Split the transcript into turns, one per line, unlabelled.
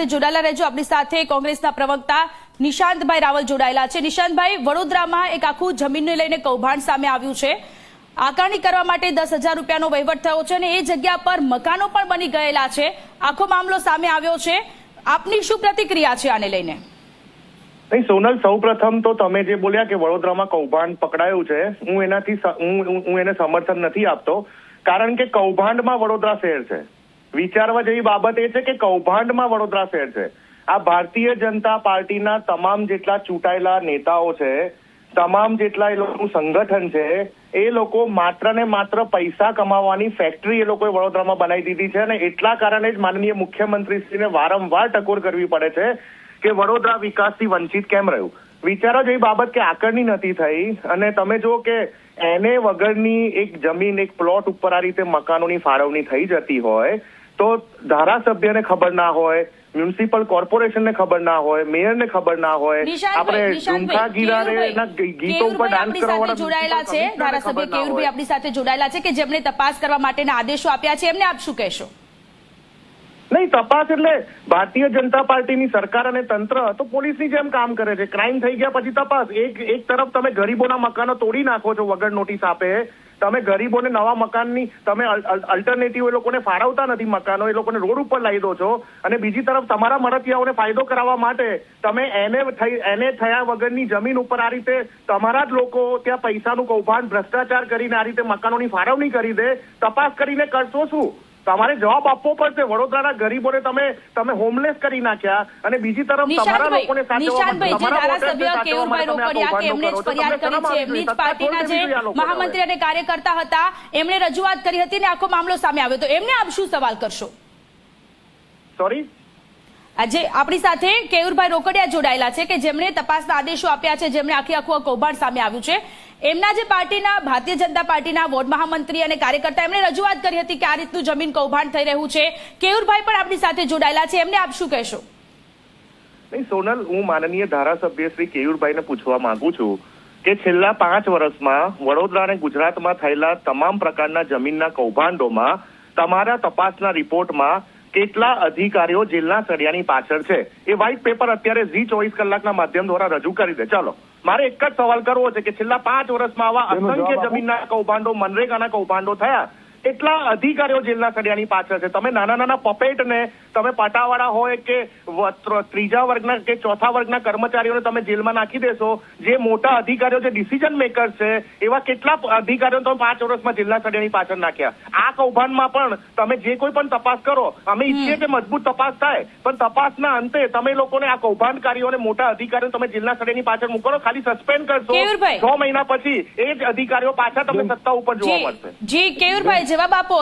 જોડાયેલા રહેજો. આપણી સાથે કોંગ્રેસના પ્રવક્તા નિશાંતભાઈ રાવલ જોડાયેલા છે. નિશાંતભાઈ, વડોદરામાં એક આખું જમીનને લઈને કૌભાંડ સામે આવ્યું છે. આકારણી કરવા માટે 10,000 રૂપિયાનો વહીવટ થયો છે અને એ જગ્યા પર મકાનો પણ બની ગયેલા છે. આખો મામલો સામે આવ્યો છે. આપની શું પ્રતિક્રિયા છે આને લઈને?
નહીં સોનલ, સૌપ્રથમ તો તમે જે બોલ્યા કે વડોદરામાં કૌભાંડ પકડાયું છે, હું એને સમર્થન નથી આપતો. કારણ કે કૌભાંડમાં વડોદરા શહેર છે. વિચારવા જેવી બાબત એ છે કે કૌભાંડમાં વડોદરા શહેર છે. આ ભારતીય જનતા પાર્ટીના તમામ જેટલા ચૂંટાયેલા નેતાઓ છે, તમામ જેટલા એ લોકોનું સંગઠન છે, એ લોકો માત્ર ને માત્ર પૈસા કમાવાની ફેક્ટરી એ લોકોએ વડોદરામાં બનાવી દીધી છે. અને એટલા કારણે જ માનનીય મુખ્યમંત્રીશ્રીને વારંવાર ટકોર કરવી પડે છે કે વડોદરા વિકાસથી વંચિત કેમ રહ્યું. વિચારો જેવી બાબત કે આકારણી નથી થઈ અને તમે જુઓ કે એને વગરની એક જમીન, એક પ્લોટ ઉપર આ રીતે મકાનોની ફાળવણી થઈ જતી હોય તો ધારાસભ્યને ખબર ના હોય, મ્યુનિસિપલ કોર્પોરેશનને ખબર ના હોય, મેયરને ખબર ના હોય, આપણે ઝુમખા ગીરાના ગીતો ઉપર ડાન્સ કરવાવાળા
જોડાયેલા છે. ધારાસભ્ય કેયુરભાઈ આપણી સાથે જોડાયેલા છે કે જેમણે તપાસ કરવા માટેના આદેશો આપ્યા છે. એમને આપ શું કહેશો?
નહીં, તપાસ એટલે ભારતીય જનતા પાર્ટીની સરકાર અને તંત્ર તો પોલીસની જેમ કામ કરે છે. ક્રાઇમ થઈ ગયા પછી તપાસ. એક તરફ તમે ગરીબોના મકાનો તોડી નાખો છો વગર નોટિસ આપે, તમે ગરીબોને નવા મકાનની તમે અલ્ટરનેટિવ એ લોકોને ફાળવતા નથી મકાનો, એ લોકોને રોડ ઉપર લાવી દો છો. અને બીજી તરફ તમારા મળતિયાઓને ફાયદો કરાવવા માટે તમે એને થયા વગરની જમીન ઉપર આ રીતે તમારા જ લોકો ત્યાં પૈસાનું કૌભાંડ, ભ્રષ્ટાચાર કરીને આ રીતે મકાનોની ફાળવણી કરી દે. તપાસ કરીને કરશો શું? તમારે જવાબ આપવો પડશે. વડોદરાના ગરીબોને તમે હોમલેસ કરી નાખ્યા અને બીજી તરફ તમારા લોકોને
મહામંત્રી અને કાર્યકર્તા હતા, એમણે રજૂઆત કરી હતી ને આખો મામલો સામે આવ્યો. તો એમને આપ શું સવાલ કરશો?
સોરી,
આજે આપણી સાથે કેયુરભાઈ રોકડિયા જોડાયેલા છે કે જેમણે તપાસના આદેશો આપ્યા છે, જેમણે આખું કૌભાંડ સામે આવ્યું છે. એમના જે પાર્ટીના, ભારતીય જનતા પાર્ટીના વોર્ડ મહામંત્રી અને કાર્યકર્તા, એમણે રજૂઆત કરી હતી કે આ રીતનું જમીન કૌભાંડ થઈ રહ્યું છે. કેયુરભાઈ પણ આપણી સાથે જોડાયેલા છે. એમને આપ શું કહેશો?
નહીં સોનલ, હું માનનીય ધારાસભ્ય શ્રી કેયુરભાઈને પૂછવા માંગુ છું કે છેલ્લા 5 વર્ષમાં વડોદરા અને ગુજરાતમાં થયેલા તમામ પ્રકારના જમીનના કૌભાંડોમાં તમારા તપાસના રિપોર્ટમાં કેટલા અધિકારીઓ જેલના સળિયાની પાછળ છે એ વ્હાઇટ પેપર અત્યારે ઝી 24 કલાકના માધ્યમ દ્વારા રજૂ કરી દે. ચાલો, મારે એક જ સવાલ કરવો છે કે છેલ્લા 5 વર્ષમાં આવા અસંખ્ય જમીનના કૌભાંડો, મનરેગાના કૌભાંડો થયા, એટલા અધિકારીઓ જેલના સળિયાની પાછળ છે. તમે નાના નાના પપેટને, તમે પટાવાળા હોય કે ત્રીજા વર્ગના કે ચોથા વર્ગના કર્મચારીઓને તમે જેલમાં નાખી દેશો. જે મોટા અધિકારીઓ, જે ડિસિઝન મેકર્સ છે, એવા કેટલા અધિકારીઓ તમે 5 વર્ષમાં જેલના સળિયાની પાછળ નાખ્યા. આ કૌભાંડમાં પણ તમે જે કોઈ પણ તપાસ કરો, અમે ઈચ્છીએ કે મજબૂત તપાસ થાય, પણ તપાસના અંતે તમે લોકોને આ કૌભાંડકારીઓને, મોટા અધિકારીઓ તમે જેલના સળિયાની પાછળ મૂકો, ખાલી સસ્પેન્ડ કરશો. 6 મહિના પછી એ જ અધિકારીઓ પાછા તમને સત્તા ઉપર જોવા મળશે.
જી કેયુરભાઈ, જવાબ આપો.